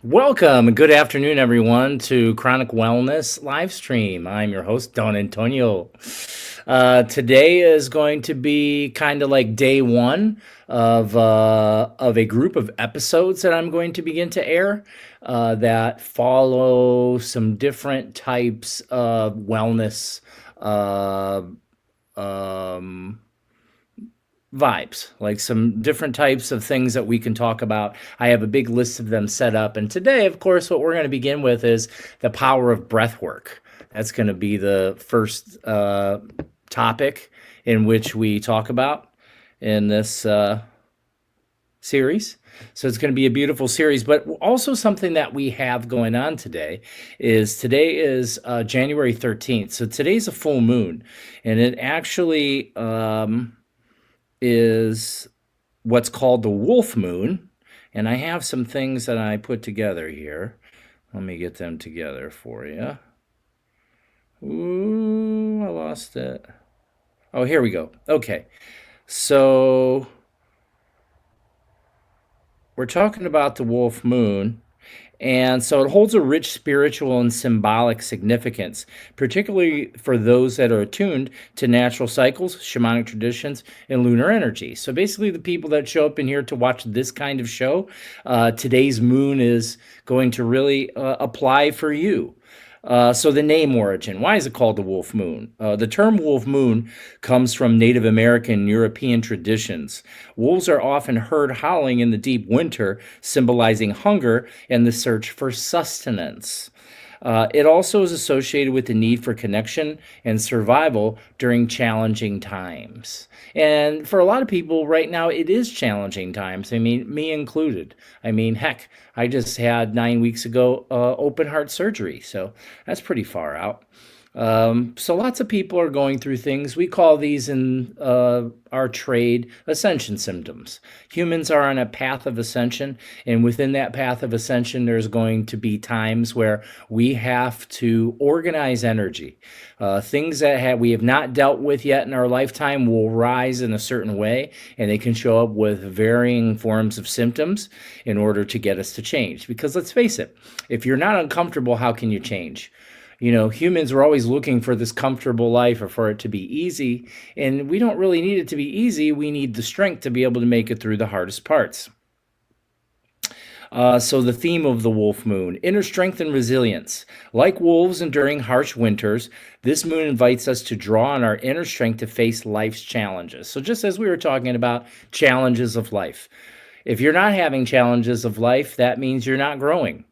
Welcome and good afternoon, everyone, to Chronic Wellness live stream. I'm your host, Don Antonio. Today is going to be kind of like day one of a group of episodes that I'm going to begin to air that follow some different types of wellness uh, um, vibes, like some different types of things that we can talk about. I have a big list of them set up. And today, of course, what we're going to begin with is the power of breath work. That's going to be the first topic in which we talk about in this series. So it's going to be a beautiful series, but also something that we have going on today is January 13th. So today's a full moon, and it actually is what's called the wolf moon. And I have some things that I put together here. Let me get them together for you. Ooh, I lost it. Oh, here we go. Okay. So we're talking about the wolf moon. And so it holds a rich spiritual and symbolic significance, particularly for those that are attuned to natural cycles, shamanic traditions, and lunar energy. So basically, the people that show up in here to watch this kind of show, today's moon is going to really apply for you. So the name origin, why is it called the wolf moon? The term wolf moon comes from Native American and European traditions. Wolves are often heard howling in the deep winter, symbolizing hunger and the search for sustenance. It also is associated with the need for connection and survival during challenging times. And for a lot of people right now, it is challenging times. I mean, me included. I mean, heck, I just had 9 weeks ago open heart surgery. So that's pretty far out. So lots of people are going through things. We call these in our trade ascension symptoms. Humans are on a path of ascension, and within that path of ascension, there's going to be times where we have to organize energy. Things that we have not dealt with yet in our lifetime will rise in a certain way, and they can show up with varying forms of symptoms in order to get us to change. Because let's face it, if you're not uncomfortable, how can you change? Humans are always looking for this comfortable life or for it to be easy. And we don't really need it to be easy. We need the strength to be able to make it through the hardest parts. So the theme of the wolf moon, inner strength and resilience. Like wolves enduring harsh winters, this moon invites us to draw on our inner strength to face life's challenges. So just as we were talking about challenges of life, if you're not having challenges of life, that means you're not growing.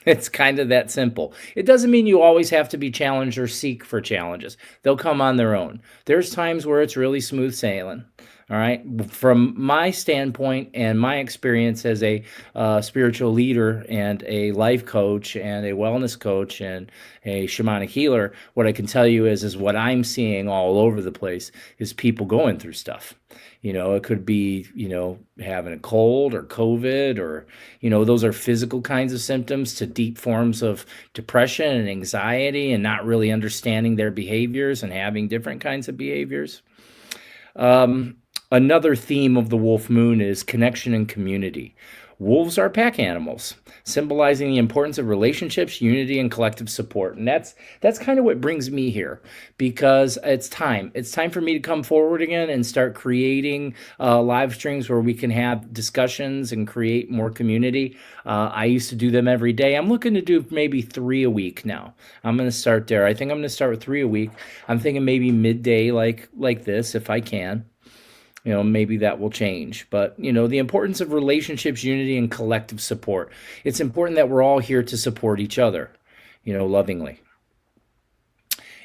It's kind of that simple. It doesn't mean you always have to be challenged or seek for challenges. They'll come on their own. There's times where it's really smooth sailing. All right. From my standpoint and my experience as a spiritual leader and a life coach and a wellness coach and a shamanic healer, what I can tell you is what I'm seeing all over the place is people going through stuff. It could be, having a cold or COVID or, those are physical kinds of symptoms to deep forms of depression and anxiety and not really understanding their behaviors and having different kinds of behaviors. Another theme of the wolf moon is connection and community. Wolves are pack animals, symbolizing the importance of relationships, unity, and collective support. And that's kind of what brings me here, because it's time. It's time for me to come forward again and start creating live streams where we can have discussions and create more community. I used to do them every day. I'm looking to do maybe 3 a week now. I'm going to start there. I think I'm going to start with 3 a week. I'm thinking maybe midday like this if I can. Maybe that will change. But, the importance of relationships, unity, and collective support. It's important that we're all here to support each other, lovingly.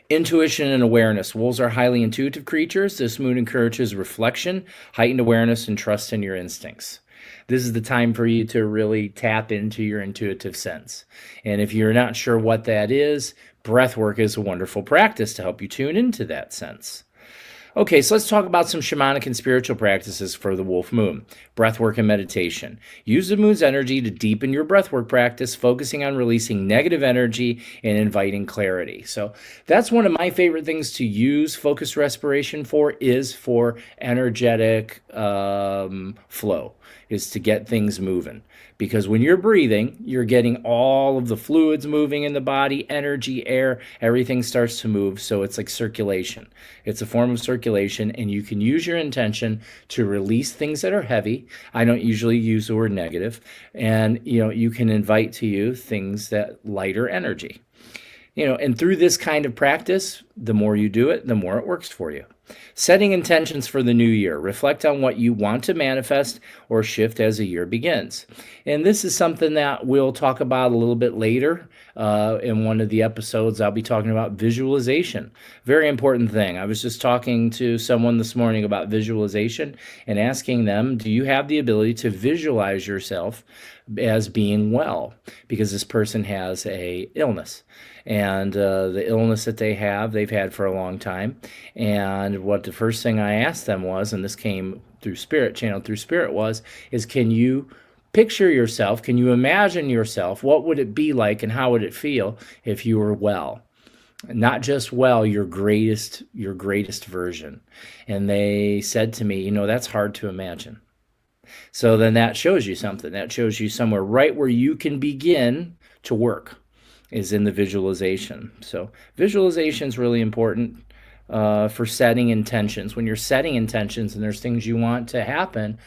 Intuition and awareness. Wolves are highly intuitive creatures. This moon encourages reflection, heightened awareness, and trust in your instincts. This is the time for you to really tap into your intuitive sense. And if you're not sure what that is, breathwork is a wonderful practice to help you tune into that sense. Okay, so let's talk about some shamanic and spiritual practices for the wolf moon. Breathwork and meditation. Use the moon's energy to deepen your breathwork practice, focusing on releasing negative energy and inviting clarity. So that's one of my favorite things to use focused respiration for, is for energetic flow. is to get things moving. Because when you're breathing, you're getting all of the fluids moving in the body, energy, air, everything starts to move. So it's like circulation. It's a form of circulation, and you can use your intention to release things that are heavy. I don't usually use the word negative. And, you can invite to you things that lighter energy. And through this kind of practice, the more you do it, the more it works for you. Setting intentions for the new year. Reflect on what you want to manifest or shift as the year begins. And this is something that we'll talk about a little bit later in one of the episodes. I'll be talking about visualization. Very important thing. I was just talking to someone this morning about visualization and asking them, do you have the ability to visualize yourself as being well? Because this person has a illness. And the illness that they've had for a long time. And what the first thing I asked them was, and this came through Spirit, channeled through Spirit, is can you picture yourself, can you imagine yourself, what would it be like and how would it feel if you were well? Not just well, your greatest version. And they said to me, that's hard to imagine. So then that shows you something. That shows you somewhere right where you can begin to work is in the visualization. So visualization is really important for setting intentions. When you're setting intentions and there's things you want to happen,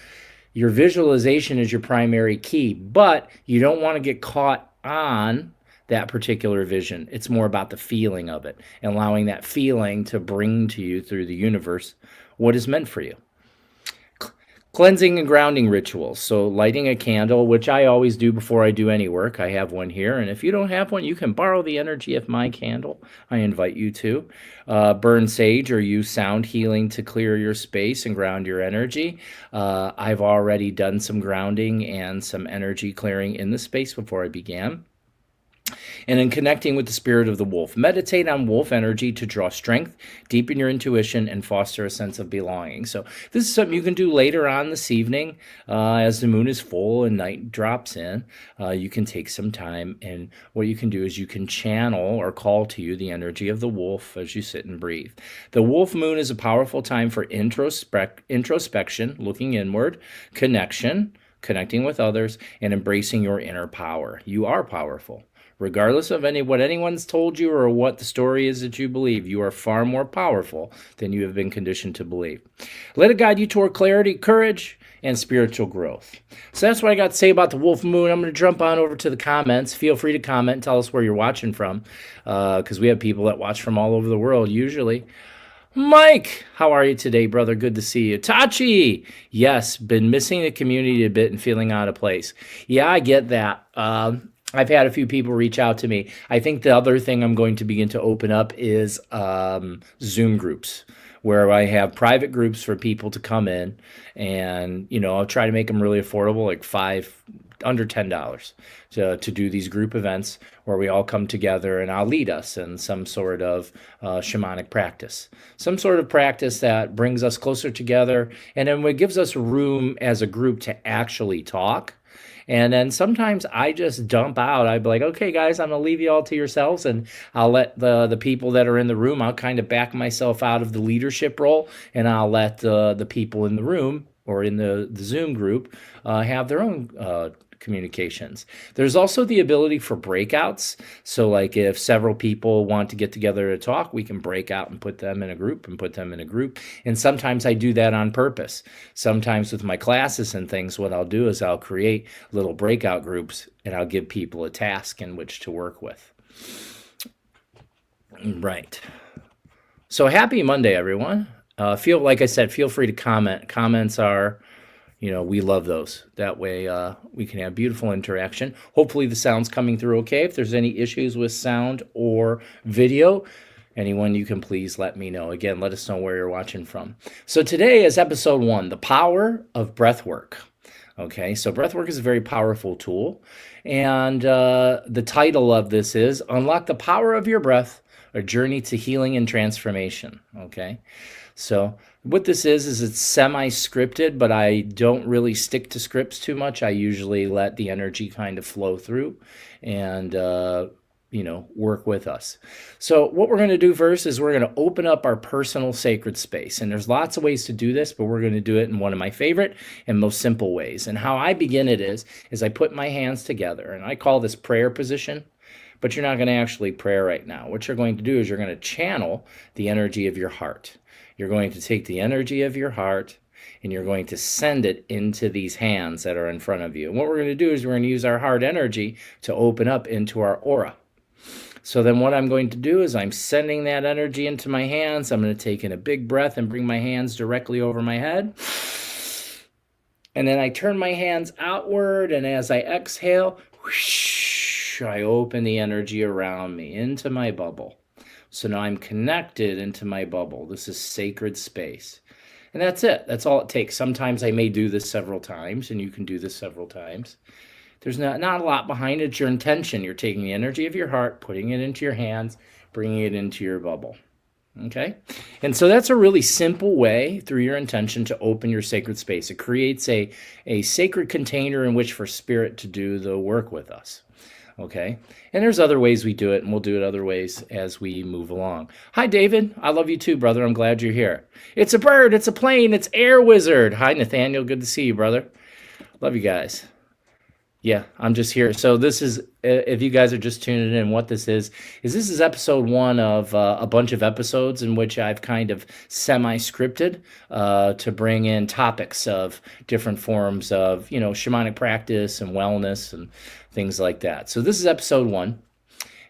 your visualization is your primary key, but you don't want to get caught on that particular vision. It's more about the feeling of it and allowing that feeling to bring to you through the universe what is meant for you. Cleansing and grounding rituals. So lighting a candle, which I always do before I do any work. I have one here. And if you don't have one, you can borrow the energy of my candle. I invite you to. Burn sage or use sound healing to clear your space and ground your energy. I've already done some grounding and some energy clearing in the space before I began. And in connecting with the spirit of the wolf, meditate on wolf energy to draw strength, deepen your intuition, and foster a sense of belonging. So this is something you can do later on this evening as the moon is full and night drops in. You can take some time, and what you can do is you can channel or call to you the energy of the wolf as you sit and breathe. The wolf moon is a powerful time for introspection, looking inward, connecting with others, and embracing your inner power. You are powerful. Regardless of what anyone's told you or what the story is that you believe, you are far more powerful than you have been conditioned to believe. Let it guide you toward clarity, courage, and spiritual growth. So that's what I got to say about the wolf moon. I'm going to jump on over to the comments. Feel free to comment and tell us where you're watching from, because we have people that watch from all over the world usually. Mike, how are you today, brother? Good to see you. Tachi, yes, been missing the community a bit and feeling out of place. Yeah, I get that. I've had a few people reach out to me. I think the other thing I'm going to begin to open up is Zoom groups, where I have private groups for people to come in, and I'll try to make them really affordable, like under $10 to do these group events where we all come together, and I'll lead us in some sort of shamanic practice, some sort of practice that brings us closer together, and then it gives us room as a group to actually talk. And then sometimes I just dump out. I'd be like, okay, guys, I'm going to leave you all to yourselves, and I'll let the people that are in the room, I'll kind of back myself out of the leadership role, and I'll let the people in the room or in the Zoom group have their own communications. There's also the ability for breakouts. So like if several people want to get together to talk, we can break out and put them in a group And sometimes I do that on purpose. Sometimes with my classes and things, what I'll do is I'll create little breakout groups, and I'll give people a task in which to work with. Right. So happy Monday, everyone. Like I said, feel free to comment. Comments are, we love those. That way we can have beautiful interaction. Hopefully the sound's coming through okay. If there's any issues with sound or video, anyone, you can please let me know. Again, let us know where you're watching from. So today is episode 1, the power of breathwork. Okay, so breathwork is a very powerful tool. And the title of this is Unlock the Power of Your Breath, a Journey to Healing and Transformation. Okay, so what this is it's semi-scripted, but I don't really stick to scripts too much. I usually let the energy kind of flow through, and work with us. So what we're going to do first is we're going to open up our personal sacred space. And there's lots of ways to do this, but we're going to do it in one of my favorite and most simple ways. And how I begin it is I put my hands together, and I call this prayer position. But you're not going to actually pray right now. What you're going to do is you're going to channel the energy of your heart. You're going to take the energy of your heart and you're going to send it into these hands that are in front of you. And what we're going to do is we're going to use our heart energy to open up into our aura. So then what I'm going to do is I'm sending that energy into my hands. I'm going to take in a big breath and bring my hands directly over my head. And then I turn my hands outward, and as I exhale, whoosh, I open the energy around me into my bubble. So now I'm connected into my bubble. This is sacred space. And that's it. That's all it takes. Sometimes I may do this several times, and you can do this several times. There's not a lot behind it. It's your intention. You're taking the energy of your heart, putting it into your hands, bringing it into your bubble. Okay? And so that's a really simple way through your intention to open your sacred space. It creates a sacred container in which for spirit to do the work with us. Okay? And there's other ways we do it, and we'll do it other ways as we move along. Hi, David. I love you too, brother. I'm glad you're here. It's a bird. It's a plane. It's Air Wizard. Hi, Nathaniel. Good to see you, brother. Love you guys. Yeah, I'm just here. So this is, if you guys are just tuning in, what this is this is episode 1 of a bunch of episodes in which I've kind of semi-scripted to bring in topics of different forms of, shamanic practice and wellness and things like that. So this is episode 1.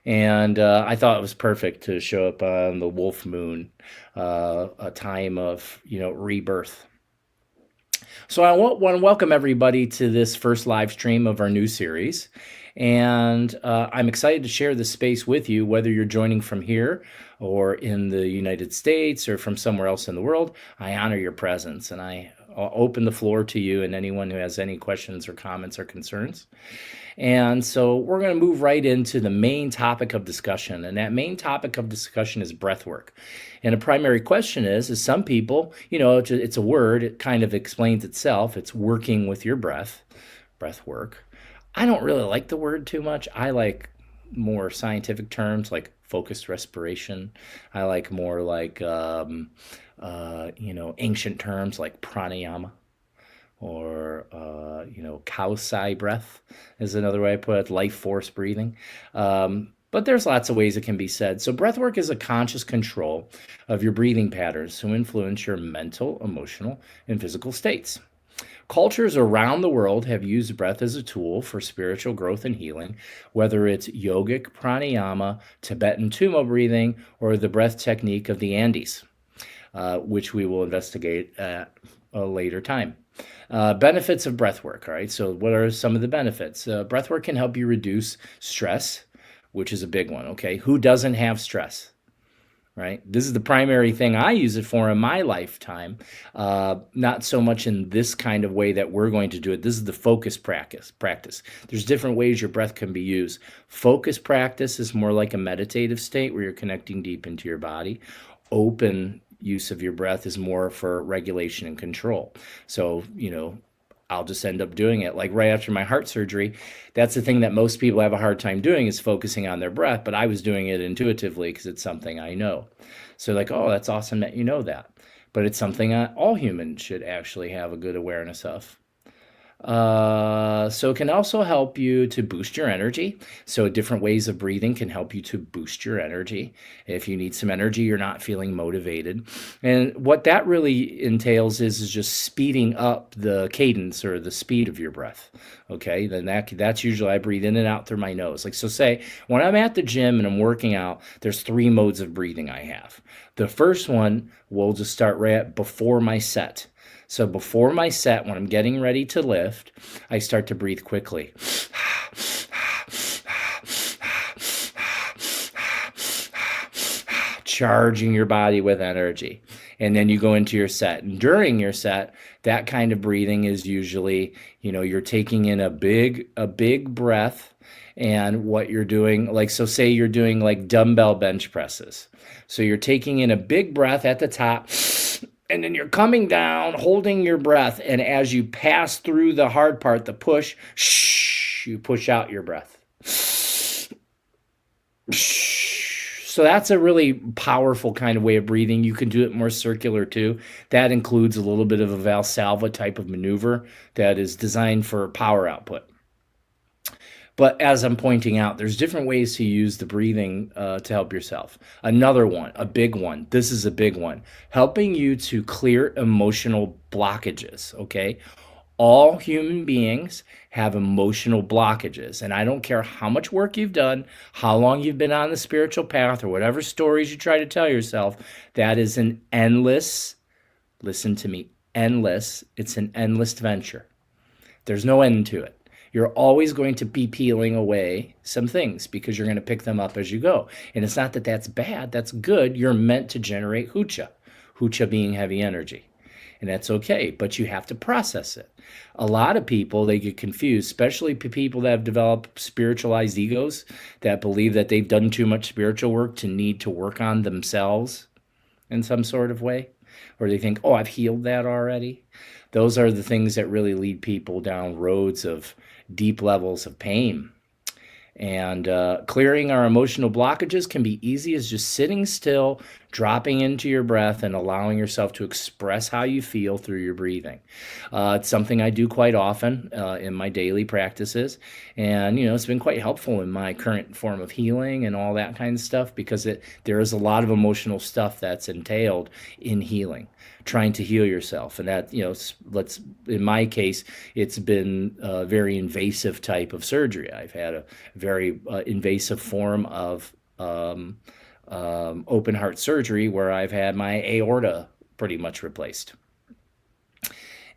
And I thought it was perfect to show up on the Wolf Moon, a time of, rebirth. So I want to welcome everybody to this first live stream of our new series. And I'm excited to share this space with you, whether you're joining from here or in the United States or from somewhere else in the world. I honor your presence, and I open the floor to you and anyone who has any questions or comments or concerns. And so we're going to move right into the main topic of discussion. And that main topic of discussion is breathwork. And a primary question is some people, it's a word, it kind of explains itself. It's working with your breath work. I don't really like the word too much. I like more scientific terms like focused respiration. I like more like, ancient terms like pranayama. Or, cow-sai breath is another way I put it, life force breathing. But there's lots of ways it can be said. So breathwork is a conscious control of your breathing patterns to influence your mental, emotional, and physical states. Cultures around the world have used breath as a tool for spiritual growth and healing, whether it's yogic pranayama, Tibetan Tummo breathing, or the breath technique of the Andes, which we will investigate at a later time. Benefits of breathwork, all right? So what are some of the benefits? Breathwork can help you reduce stress, which is a big one, okay? Who doesn't have stress, right? This is the primary thing I use it for in my lifetime, not so much in this kind of way that we're going to do it. This is the focus practice. There's different ways your breath can be used. Focus practice is more like a meditative state where you're connecting deep into your body. Open use of your breath is more for regulation and control. So, I'll just end up doing it. Like right after my heart surgery, that's the thing that most people have a hard time doing is focusing on their breath, but I was doing it intuitively because it's something I know. So like, oh, that's awesome that you know that. But it's something all humans should actually have a good awareness of. So it can also help you to boost your energy. So different ways of breathing can help you to boost your energy. If you need some energy, you're not feeling motivated. And what that really entails is just speeding up the cadence or the speed of your breath. Okay, then that's usually I breathe in and out through my nose. Like, so say when I'm at the gym and I'm working out, there's 3 modes of breathing I have. The first one, we'll just start right before my set. So before my set, when I'm getting ready to lift, I start to breathe quickly. Charging your body with energy. And then you go into your set. And during your set, that kind of breathing is usually, you're taking in a big breath. And what you're doing, like, so say you're doing like dumbbell bench presses. So you're taking in a big breath at the top. And then you're coming down, holding your breath. And as you pass through the hard part, the push, you push out your breath. So that's a really powerful kind of way of breathing. You can do it more circular too. That includes a little bit of a Valsalva type of maneuver that is designed for power output. But as I'm pointing out, there's different ways to use the breathing to help yourself. Another one, a big one. This is a big one, helping you to clear emotional blockages. Okay, all human beings have emotional blockages, and I don't care how much work you've done, how long you've been on the spiritual path, or whatever stories you try to tell yourself. That is an endless. Listen to me, endless. It's an endless venture. There's no end to it. You're always going to be peeling away some things because you're going to pick them up as you go. And it's not that that's bad, that's good. You're meant to generate hucha, hucha being heavy energy. And that's okay, but you have to process it. A lot of people, they get confused, especially people that have developed spiritualized egos that believe that they've done too much spiritual work to need to work on themselves in some sort of way, or they think, oh, I've healed that already. Those are the things that really lead people down roads of deep levels of pain. And clearing our emotional blockages can be easy as just sitting still, dropping into your breath, and allowing yourself to express how you feel through your breathing. It's something I do quite often in my daily practices. And, it's been quite helpful in my current form of healing and all that kind of stuff because there is a lot of emotional stuff that's entailed in healing, trying to heal yourself. And that, in my case, it's been a very invasive type of surgery. I've had a very invasive form of open heart surgery where I've had my aorta pretty much replaced.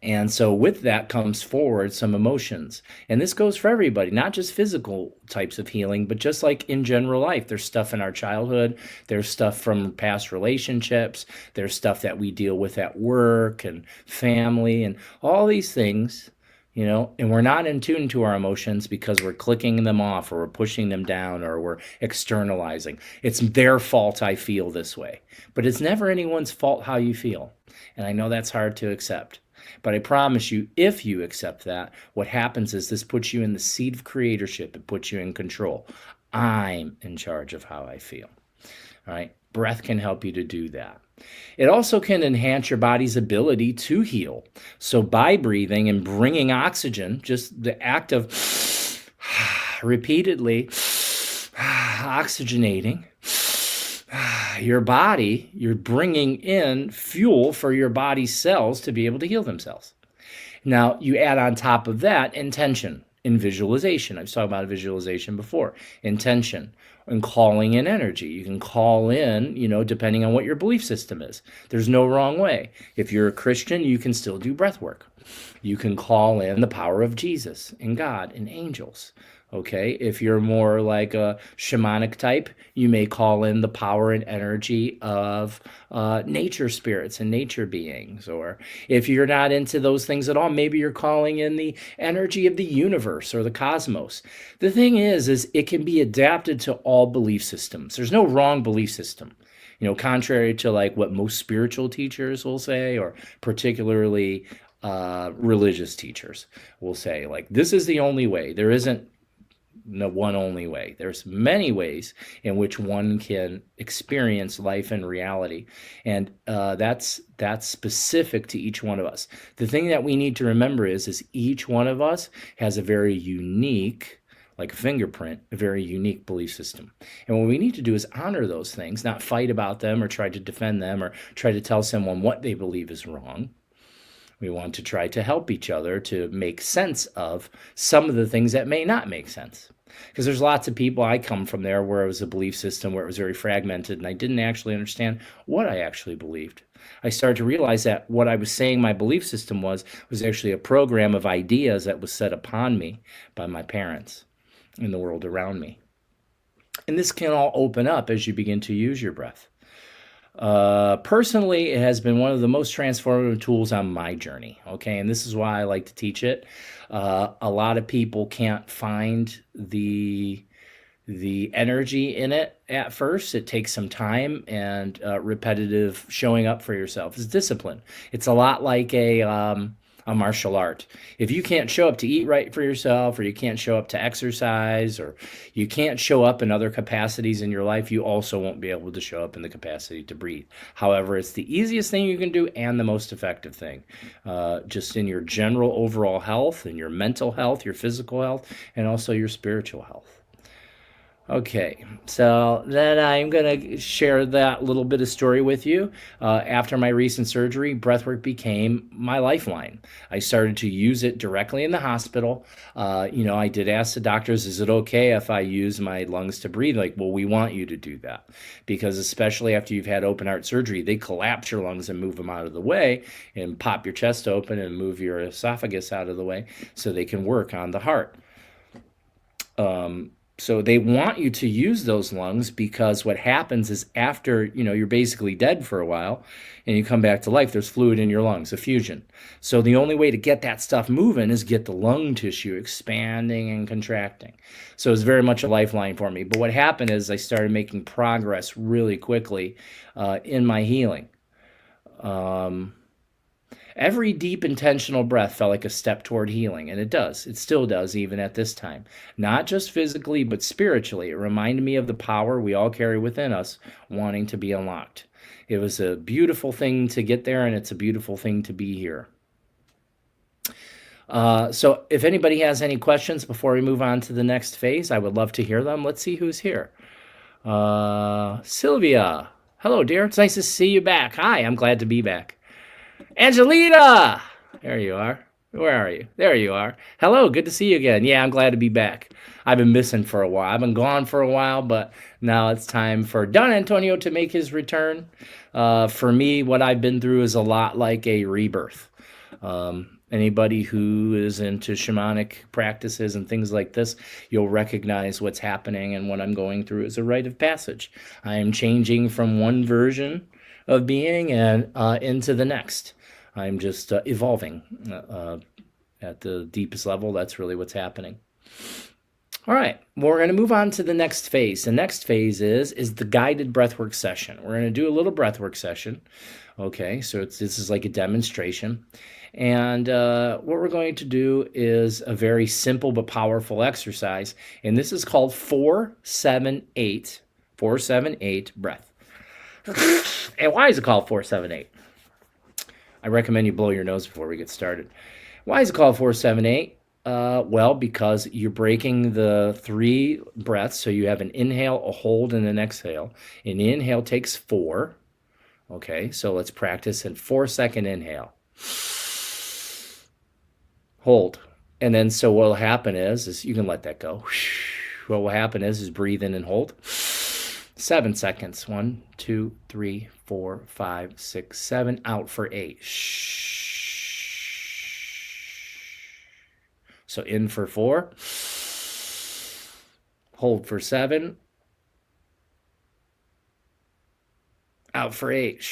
And so with that comes forward some emotions. And this goes for everybody, not just physical types of healing, but just like in general life. There's stuff in our childhood, there's stuff from past relationships, there's stuff that we deal with at work and family and all these things, and we're not in tune to our emotions because we're clicking them off or we're pushing them down or we're externalizing. It's their fault I feel this way. But it's never anyone's fault how you feel. And I know that's hard to accept. But I promise you, if you accept that, what happens is this puts you in the seat of creatorship. It puts you in control. I'm in charge of how I feel. All right. Breath can help you to do that. It also can enhance your body's ability to heal. So by breathing and bringing oxygen, just the act of repeatedly oxygenating your body, you're bringing in fuel for your body's cells to be able to heal themselves. Now, you add on top of that intention in visualization. I've talked about visualization before. Intention and calling in energy. You can call in, depending on what your belief system is. There's no wrong way. If you're a Christian, you can still do breath work. You can call in the power of Jesus and God and angels. Okay, if you're more like a shamanic type, you may call in the power and energy of nature spirits and nature beings. Or if you're not into those things at all, maybe you're calling in the energy of the universe or the cosmos. The thing is it can be adapted to all belief systems. There's no wrong belief system. Contrary to like what most spiritual teachers will say, or particularly religious teachers will say, like, this is the only way. There isn't no one only way. There's many ways in which one can experience life and reality, and that's specific to each one of us. The thing that we need to remember is each one of us has a very unique, like a fingerprint, a very unique belief system. And what we need to do is honor those things, not fight about them or try to defend them or try to tell someone what they believe is wrong. We want to try to help each other to make sense of some of the things that may not make sense. Because there's lots of people, I come from there where it was a belief system where it was very fragmented and I didn't actually understand what I actually believed. I started to realize that what I was saying my belief system was actually a program of ideas that was set upon me by my parents and the world around me. And this can all open up as you begin to use your breath. Personally, it has been one of the most transformative tools on my journey. Okay, and this is why I like to teach it. A lot of people can't find the energy in it at first. It takes some time and repetitive showing up for yourself. It's discipline. It's a lot like a a martial art. If you can't show up to eat right for yourself, or you can't show up to exercise, or you can't show up in other capacities in your life, you also won't be able to show up in the capacity to breathe. However, it's the easiest thing you can do and the most effective thing, just in your general overall health, in your mental health, your physical health, and also your spiritual health. Okay, so then I'm going to share that little bit of story with you. After my recent surgery, breathwork became my lifeline. I started to use it directly in the hospital. I did ask the doctors, is it okay if I use my lungs to breathe? Like, well, we want you to do that, because especially after you've had open heart surgery, they collapse your lungs and move them out of the way and pop your chest open and move your esophagus out of the way so they can work on the heart. So they want you to use those lungs, because what happens is after, you're basically dead for a while and you come back to life, there's fluid in your lungs, effusion. So the only way to get that stuff moving is get the lung tissue expanding and contracting. So it's very much a lifeline for me. But what happened is I started making progress really quickly in my healing. Every deep intentional breath felt like a step toward healing, and it does. It still does, even at this time. Not just physically, but spiritually. It reminded me of the power we all carry within us, wanting to be unlocked. It was a beautiful thing to get there, and it's a beautiful thing to be here. So if anybody has any questions before we move on to the next phase, I would love to hear them. Let's see who's here. Sylvia. Hello, dear. It's nice to see you back. Hi, I'm glad to be back. Angelina! There you are. Where are you? There you are. Hello, good to see you again. Yeah, I'm glad to be back. I've been missing for a while. I've been gone for a while, but now it's time for Don Antonio to make his return. For me, what I've been through is a lot like a rebirth. Anybody who is into shamanic practices and things like this, you'll recognize what's happening, and what I'm going through is a rite of passage. I am changing from one version of being and into the next. I'm just evolving at the deepest level. That's really what's happening. All right, well, we're going to move on to the next phase. The next phase is the guided breathwork session. We're going to do a little breathwork session. Okay, so this is like a demonstration. And what we're going to do is a very simple but powerful exercise. And this is called 4-7-8. 4-7-8 breath. And why is it called 4-7-8? I recommend you blow your nose before we get started. Why is it called 4-7-8? Well, because you're breaking the 3 breaths. So you have an inhale, a hold, and an exhale. An inhale takes 4. Okay, so let's practice in 4-second inhale. Hold. And then so what will happen is you can let that go. What will happen is breathe in and hold. 7 seconds. 1, 2, 3, 4, 5, 6, 7. Out for 8. So in for 4. Hold for 7. Out for 8.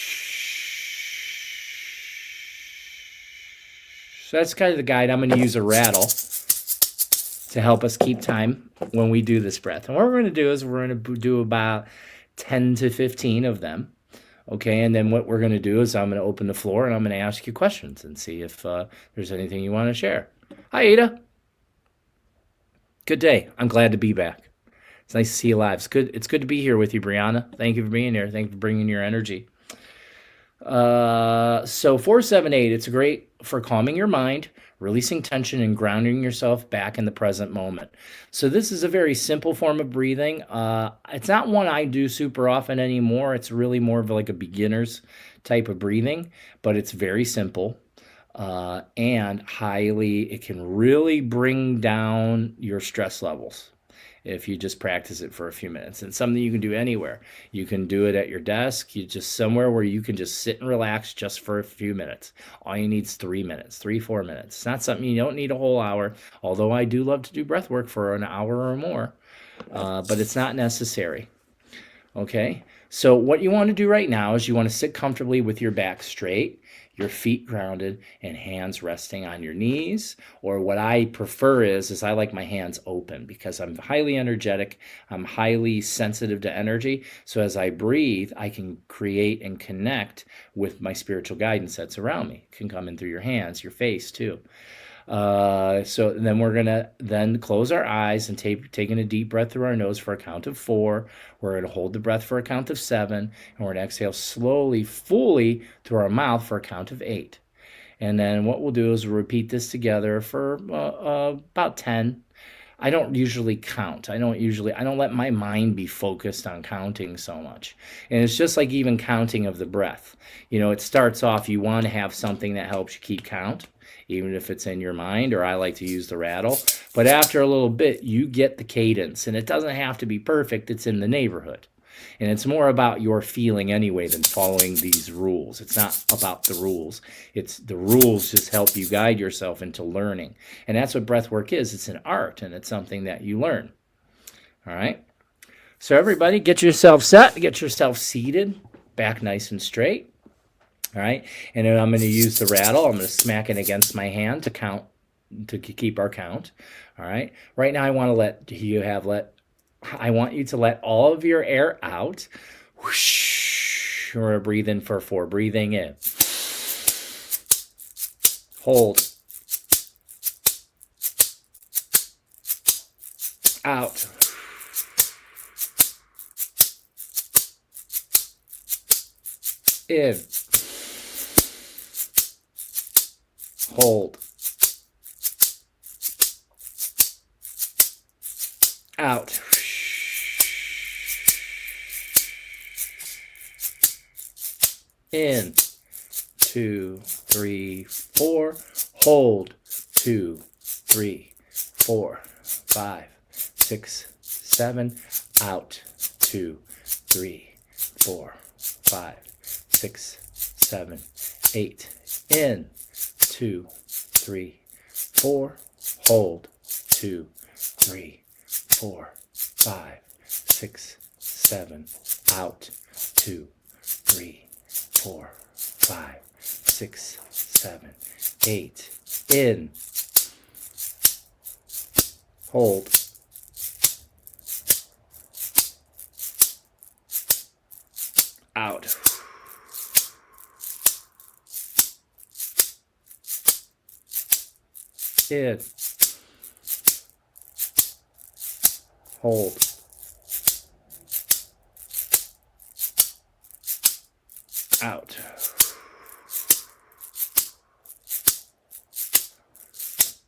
So that's kind of the guide. I'm going to use a rattle to help us keep time when we do this breath. And what we're going to do is we're going to do about 10 to 15 of them. Okay, and then what we're going to do is I'm going to open the floor and I'm going to ask you questions and see if there's anything you want to share. Hi, Ada. Good day. I'm glad to be back. It's nice to see you live. It's good to be here with you, Brianna. Thank you for being here. Thank you for bringing your energy. So 4-7-8, it's great for calming your mind, releasing tension, and grounding yourself back in the present moment. So this is a very simple form of breathing. It's not one I do super often anymore. It's really more of like a beginner's type of breathing, but it's very simple. And it can really bring down your stress levels if you just practice it for a few minutes. And something you can do anywhere. You can do it at your desk, you just somewhere where you can just sit and relax just for a few minutes. All you need is 3 minutes, 3-4 minutes. It's not something you don't need a whole hour, although I do love to do breath work for an hour or more, but it's not necessary. Okay, so what you want to do right now is you want to sit comfortably with your back straight, your feet grounded, and hands resting on your knees. Or what I prefer is I like my hands open because I'm highly energetic. I'm highly sensitive to energy. So as I breathe, I can create and connect with my spiritual guidance that's around me. It can come in through your hands, your face too. So then we're gonna then close our eyes and taking a deep breath through our nose for a count of 4. We're gonna hold the breath for a count of 7, and we're gonna exhale slowly, fully through our mouth for a count of 8. And then what we'll do is we'll repeat this together for about 10. I don't usually count. I don't let my mind be focused on counting so much. And it's just like even counting of the breath. It starts off, you want to have something that helps you keep count, even if it's in your mind, or I like to use the rattle. But after a little bit, you get the cadence, and it doesn't have to be perfect. It's in the neighborhood. And it's more about your feeling anyway than following these rules. It's not about the rules. It's the rules just help you guide yourself into learning. And that's what breath work is. It's an art, and it's something that you learn. All right? So everybody, get yourself set. Get yourself seated. Back nice and straight. All right? And then I'm going to use the rattle. I'm going to smack it against my hand to count, to keep our count. All right? Right now I want you to let all of your air out. Whoosh. We're going to breathe in for 4. Breathing in. Hold. Out. In. Hold. Out. In. 2, 3, 4. Hold. 2, 3, 4, 5, 6, 7. Out. 2, 3, 4, 5, 6, 7, 8. In. 2, 3, 4. Hold. 2, 3, 4, 5, 6, 7. Out. 2, 3, 4, 5, 6, 7, 8. In. Hold. Out. In. Hold. Out.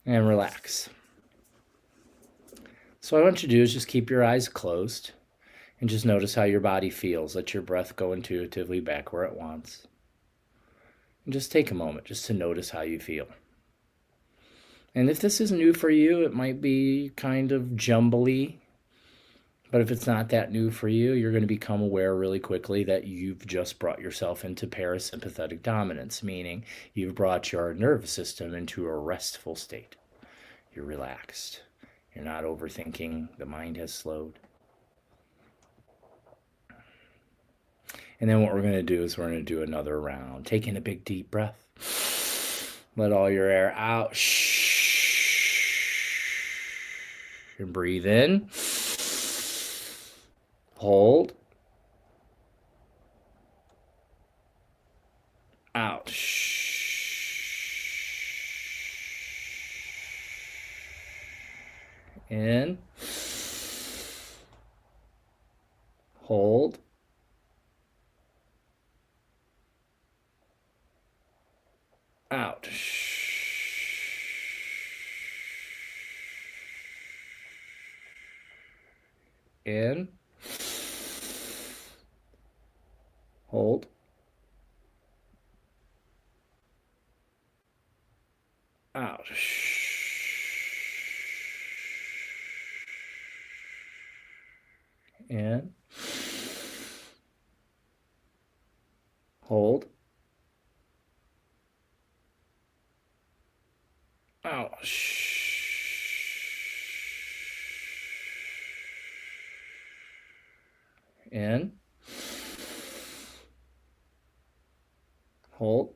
And relax. So what I want you to do is just keep your eyes closed and just notice how your body feels. Let your breath go intuitively back where it wants. And just take a moment just to notice how you feel. And if this is new for you, it might be kind of jumbly. But if it's not that new for you, you're going to become aware really quickly that you've just brought yourself into parasympathetic dominance, meaning you've brought your nervous system into a restful state. You're relaxed. You're not overthinking. The mind has slowed. And then what we're going to do is we're going to do another round. Taking a big deep breath. Let all your air out. Shh. And breathe in. Hold. Out. In. Hold. Out. In. Hold. Out. In. Hold. Out. In. Hold.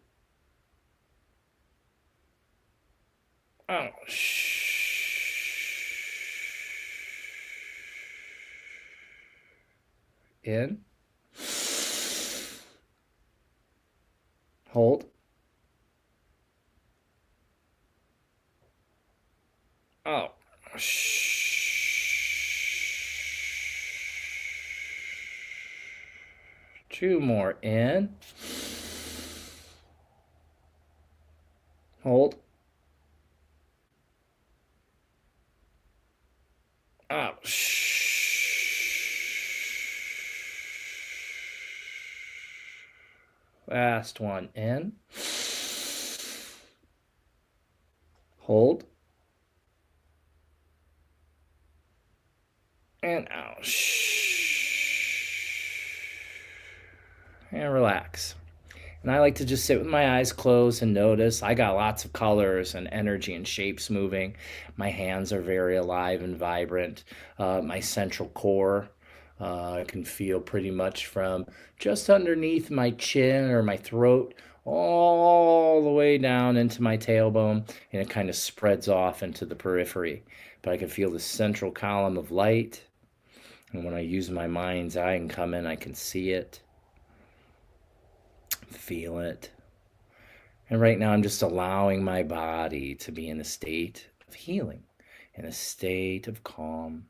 Oh, shh. In. Hold. Oh, two more. In. Hold. Oh, last one. In. Hold. And out. And relax. And I like to just sit with my eyes closed and notice. I got lots of colors and energy and shapes moving. My hands are very alive and vibrant. My central core, I can feel pretty much from just underneath my chin or my throat all the way down into my tailbone, and it kind of spreads off into the periphery. But I can feel the central column of light. And when I use my mind's eye and come in, I can see it, feel it. And right now, I'm just allowing my body to be in a state of healing, in a state of calm.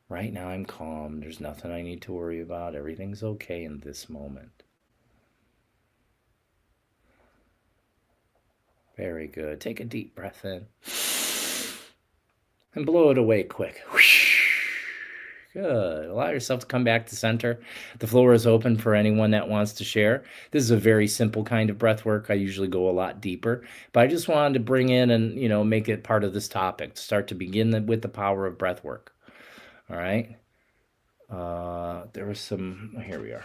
Right now, I'm calm. There's nothing I need to worry about. Everything's okay in this moment. Very good. Take a deep breath in and blow it away quick. Good. Allow yourself to come back to center. The floor is open for anyone that wants to share. This is a very simple kind of breath work. I usually go a lot deeper, but I just wanted to bring in and, make it part of this topic, to start to begin with the power of breath work. All right. There was here we are.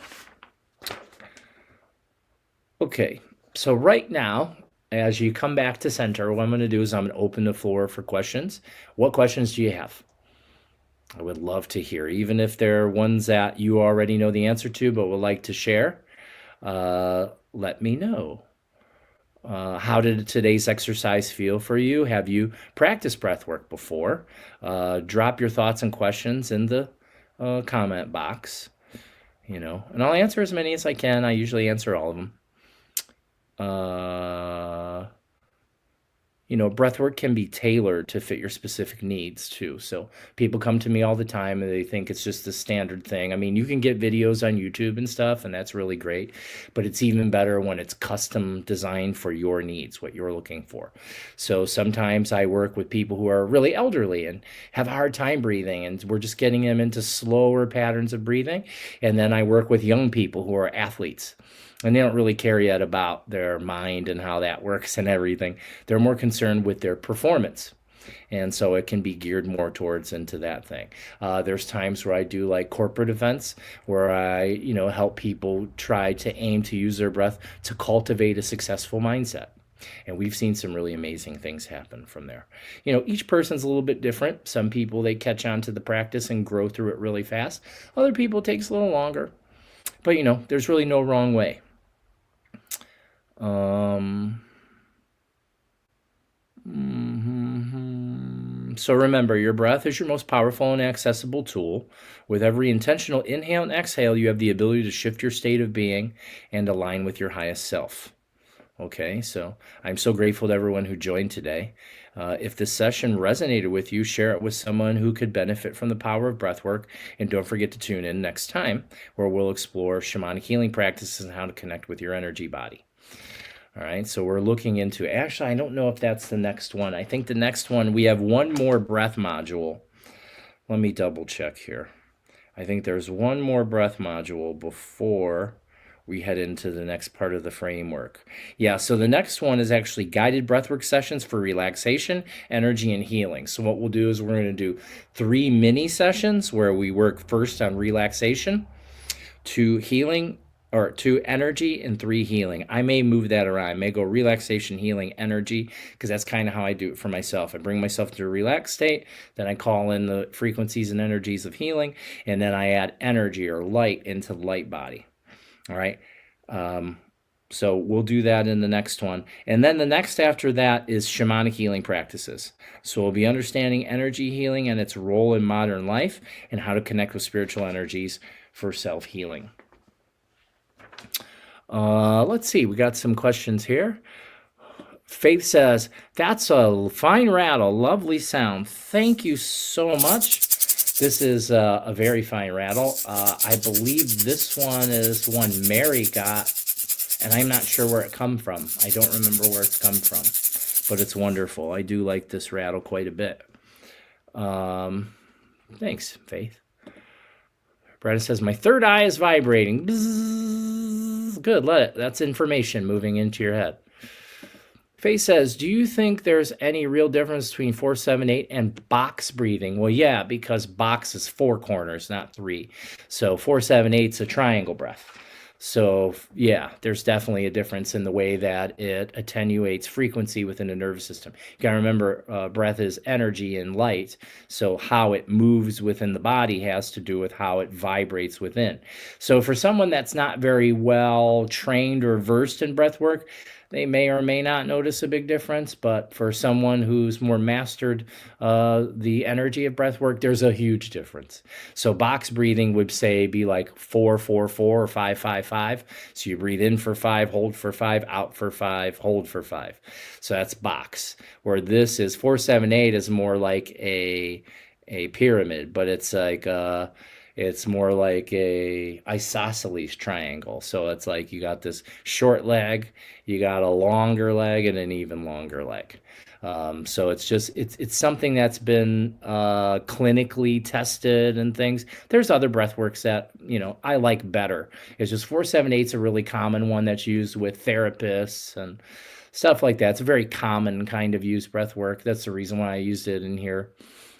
Okay. So right now, as you come back to center, what I'm going to do is I'm going to open the floor for questions. What questions do you have? I would love to hear, even if they're ones that you already know the answer to, but would like to share. Let me know. How did today's exercise feel for you? Have you practiced breath work before? Drop your thoughts and questions in the comment box, and I'll answer as many as I can. I usually answer all of them. Breathwork can be tailored to fit your specific needs too. So people come to me all the time and they think it's just the standard thing. I mean, you can get videos on YouTube and stuff, and that's really great, but it's even better when it's custom designed for your needs, what you're looking for. So sometimes I work with people who are really elderly and have a hard time breathing, and we're just getting them into slower patterns of breathing. And then I work with young people who are athletes, and they don't really care yet about their mind and how that works and everything. They're more concerned with their performance. And so it can be geared more towards into that thing. There's times where I do like corporate events where I, help people try to aim to use their breath to cultivate a successful mindset. And we've seen some really amazing things happen from there. Each person's a little bit different. Some people, they catch on to the practice and grow through it really fast. Other people, it takes a little longer. But, there's really no wrong way. So remember, your breath is your most powerful and accessible tool. With every intentional inhale and exhale, you have the ability to shift your state of being and align with your highest self. Okay, so I'm so grateful to everyone who joined today. If this session resonated with you, share it with someone who could benefit from the power of breathwork. And don't forget to tune in next time, where we'll explore shamanic healing practices and how to connect with your energy body. All right, so we're looking into, actually, I don't know if that's the next one. I think the next one, we have one more breath module. Let me double check here. I think there's one more breath module before we head into the next part of the framework. Yeah, so the next one is actually guided breathwork sessions for relaxation, energy, and healing. So what we'll do is we're going to do 3 mini sessions where we work first on relaxation, 2 healing, or 2 energy, and 3 healing. I may move that around. I may go relaxation, healing, energy, because that's kind of how I do it for myself. I bring myself to a relaxed state, then I call in the frequencies and energies of healing, and then I add energy or light into the light body. All right. So we'll do that in the next one. And then the next after that is shamanic healing practices. So we'll be understanding energy healing and its role in modern life and how to connect with spiritual energies for self-healing. Let's see, we got some questions here. Faith says, that's a fine rattle, lovely sound. Thank you so much. This is a very fine rattle. I believe this one is one Mary got, and I'm not sure where it come from. I don't remember where it's come from, but it's wonderful. I do like this rattle quite a bit. Thanks, Faith. Brenda says, my third eye is vibrating. Bzzz. Good, let it. That's information moving into your head. Faye says, do you think there's any real difference between 4-7-8 and box breathing? Well, yeah, because box is 4 corners, not 3. So 4-7-8 is a triangle breath. So yeah, there's definitely a difference in the way that it attenuates frequency within the nervous system. You gotta remember, breath is energy and light. So how it moves within the body has to do with how it vibrates within. So for someone that's not very well trained or versed in breath work, they may or may not notice a big difference, but for someone who's more mastered the energy of breath work, there's a huge difference. So box breathing would say be like 4-4-4 or 5-5-5. So you breathe in for 5, hold for 5, out for 5, hold for 5. So that's box. Where this is 4-7-8 is more like a pyramid, but it's like it's more like a isosceles triangle. So it's like you got this short leg, you got a longer leg, and an even longer leg. So it's something that's been clinically tested and things. There's other breath works that I like better. It's just 4-7-8 is a really common one that's used with therapists and stuff like that. It's a very common kind of used breath work. That's the reason why I used it in here.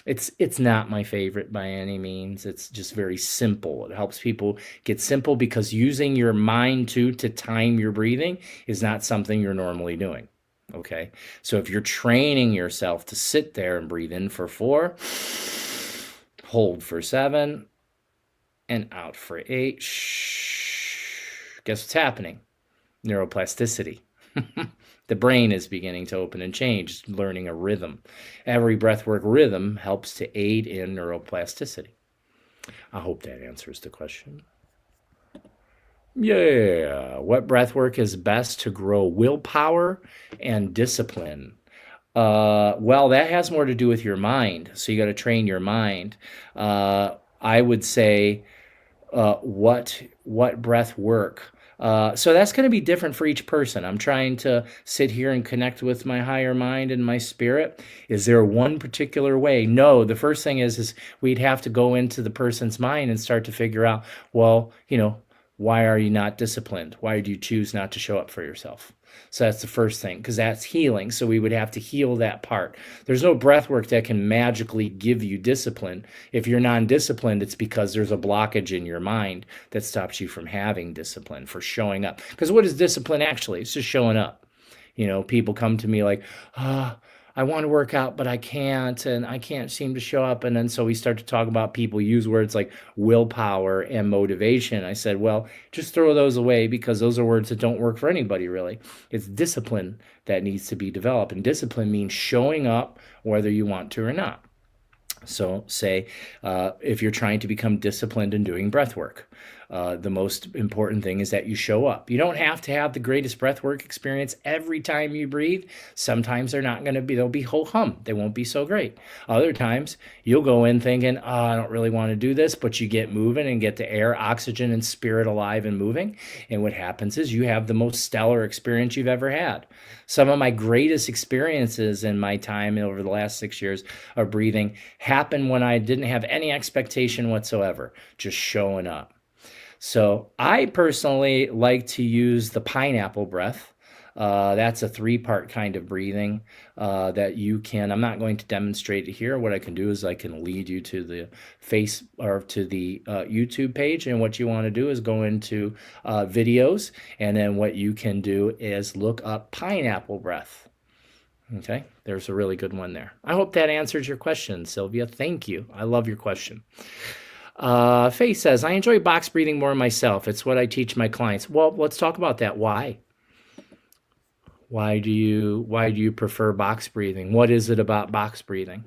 It's not my favorite by any means. It's just very simple. It helps people get simple because using your mind to time your breathing is not something you're normally doing. Okay, so if you're training yourself to sit there and breathe in for 4, hold for 7, and out for 8, guess what's happening? Neuroplasticity. The brain is beginning to open and change, learning a rhythm. Every breathwork rhythm helps to aid in neuroplasticity. I hope that answers the question. Yeah. What breathwork is best to grow willpower and discipline? Well, that has more to do with your mind. So you got to train your mind. I would say what breath work. So that's going to be different for each person. I'm trying to sit here and connect with my higher mind and my spirit. Is there one particular way? No. The first thing is we'd have to go into the person's mind and start to figure out, well, why are you not disciplined? Why do you choose not to show up for yourself? So that's the first thing, because that's healing. So we would have to heal that part. There's no breath work that can magically give you discipline. If you're non-disciplined, it's because there's a blockage in your mind that stops you from having discipline, for showing up. Because what is discipline actually? It's just showing up. People come to me like, I want to work out, but I can't, and I can't seem to show up. And then so we start to talk about, people use words like willpower and motivation. I said, well, just throw those away, because those are words that don't work for anybody, really. It's discipline that needs to be developed. And discipline means showing up whether you want to or not. So say if you're trying to become disciplined in doing breath work, the most important thing is that you show up. You don't have to have the greatest breath work experience every time you breathe. Sometimes they'll be ho-hum. They won't be so great. Other times you'll go in thinking, I don't really want to do this, but you get moving and get the air, oxygen, and spirit alive and moving. And what happens is you have the most stellar experience you've ever had. Some of my greatest experiences in my time over the last 6 years of breathing happened when I didn't have any expectation whatsoever, just showing up. So I personally like to use the pineapple breath. That's a 3-part kind of breathing that you can. I'm not going to demonstrate it here. What I can do is I can lead you to the YouTube page, and what you want to do is go into videos, and then what you can do is look up pineapple breath. Okay, there's a really good one there. I hope that answers your question, Sylvia. Thank you. I love your question. Faye says, I enjoy box breathing more myself. It's what I teach my clients. Well, let's talk about that. Why? why do you prefer box breathing? What is it about box breathing?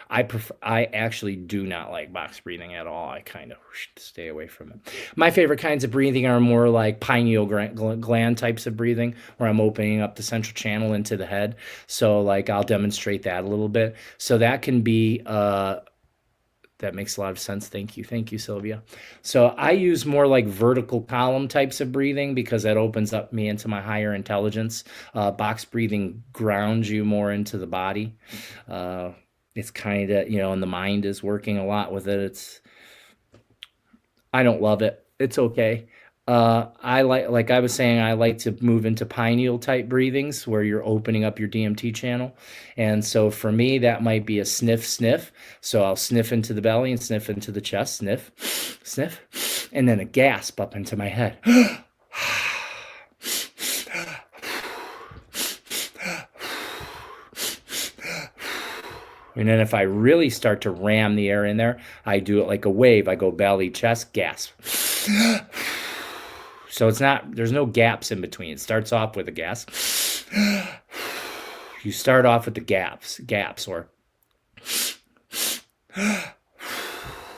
I actually do not like box breathing at all. I kind of stay away from it. My favorite kinds of breathing are more like pineal gland types of breathing, where I'm opening up the central channel into the head. So like I'll demonstrate that a little bit. So that can be that makes a lot of sense. Thank you, Sylvia. So I use more like vertical column types of breathing because that opens up me into my higher intelligence. Box breathing grounds you more into the body. Uh, it's kind of, and the mind is working a lot with it. I don't love it. It's okay. I like I was saying, I like to move into pineal type breathings where you're opening up your DMT channel. And so for me, that might be a sniff, sniff. So I'll sniff into the belly and sniff into the chest, sniff, sniff, and then a gasp up into my head. And then if I really start to ram the air in there, I do it like a wave. I go belly, chest, gasp. So there's no gaps in between. It starts off with a gasp. You start off with the gaps,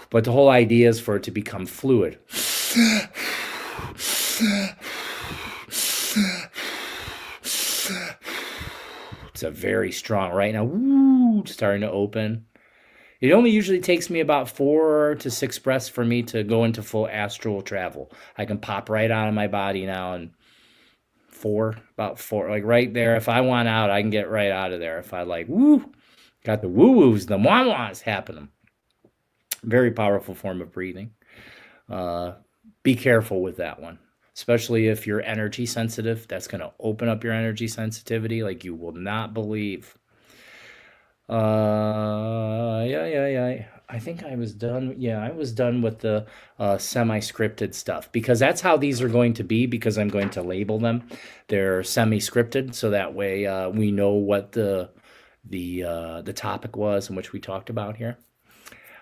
but the whole idea is for it to become fluid. It's a very strong right now. Woo, starting to open. It only usually takes me about 4 to 6 breaths for me to go into full astral travel. I can pop right out of my body now and about four, like right there. If I want out, I can get right out of there. If I like, woo, got the woo-woos, the wah-wahs happening. Very powerful form of breathing. Be careful with that one, especially if you're energy sensitive. That's going to open up your energy sensitivity like you will not believe. Yeah. I think I was done. Yeah, I was done with the semi-scripted stuff because that's how these are going to be because I'm going to label them. They're semi-scripted, so that way we know what the topic was in which we talked about here.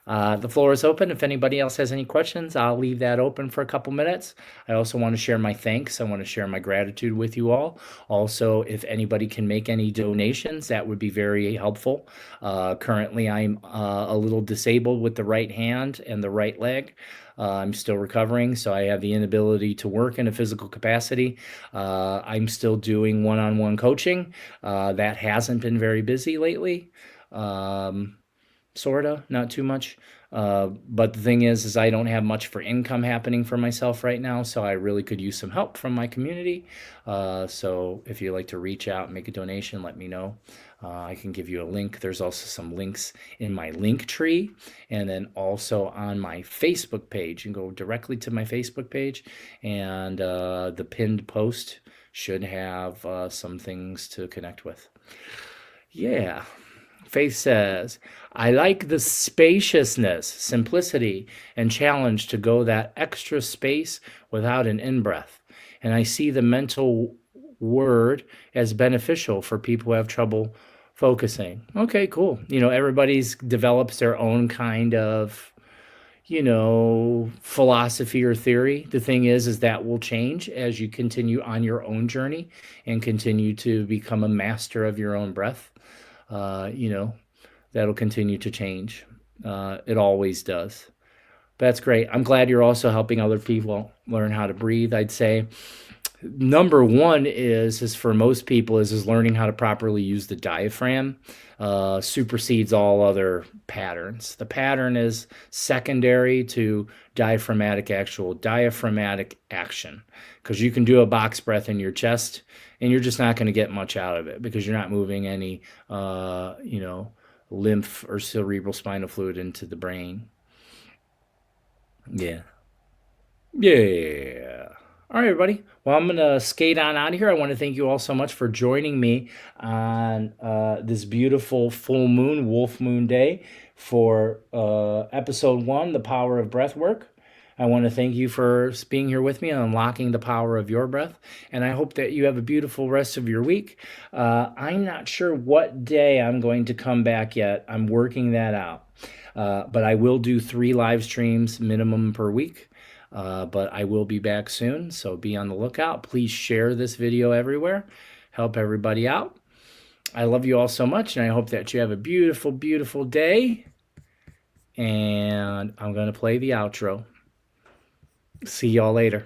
The floor is open. If anybody else has any questions, I'll leave that open for a couple minutes. I also want to share my thanks. I want to share my gratitude with you all. Also, if anybody can make any donations, that would be very helpful. Currently, I'm a little disabled with the right hand and the right leg. I'm still recovering, so I have the inability to work in a physical capacity. I'm still doing one-on-one coaching. That hasn't been very busy lately. Sorta, not too much. But the thing is I don't have much for income happening for myself right now, so I really could use some help from my community. So if you'd like to reach out and make a donation, let me know. I can give you a link. There's also some links in my link tree, and then also on my Facebook page. You can go directly to my Facebook page, and the pinned post should have some things to connect with. Yeah. Faith says, I like the spaciousness, simplicity, and challenge to go that extra space without an in-breath. And I see the mental word as beneficial for people who have trouble focusing. Okay, cool. Everybody's develops their own kind of, philosophy or theory. The thing is that will change as you continue on your own journey and continue to become a master of your own breath. That'll continue to change. It always does. That's great. I'm glad you're also helping other people learn how to breathe. I'd say number one is for most people is learning how to properly use the diaphragm. Supersedes all other patterns. The pattern is secondary to diaphragmatic action, because you can do a box breath in your chest and you're just not going to get much out of it because you're not moving any lymph or cerebral spinal fluid into the brain. Yeah. All right, everybody. Well, I'm going to skate on out of here. I want to thank you all so much for joining me on this beautiful full moon, wolf moon day for episode 1, The Power of Breathwork. I want to thank you for being here with me and unlocking the power of your breath. And I hope that you have a beautiful rest of your week. I'm not sure what day I'm going to come back yet. I'm working that out. But I will do 3 live streams minimum per week. But I will be back soon, so be on the lookout. Please share this video everywhere. help everybody out. I love you all so much, and I hope that you have a beautiful, beautiful day. And I'm going to play the outro. See y'all later.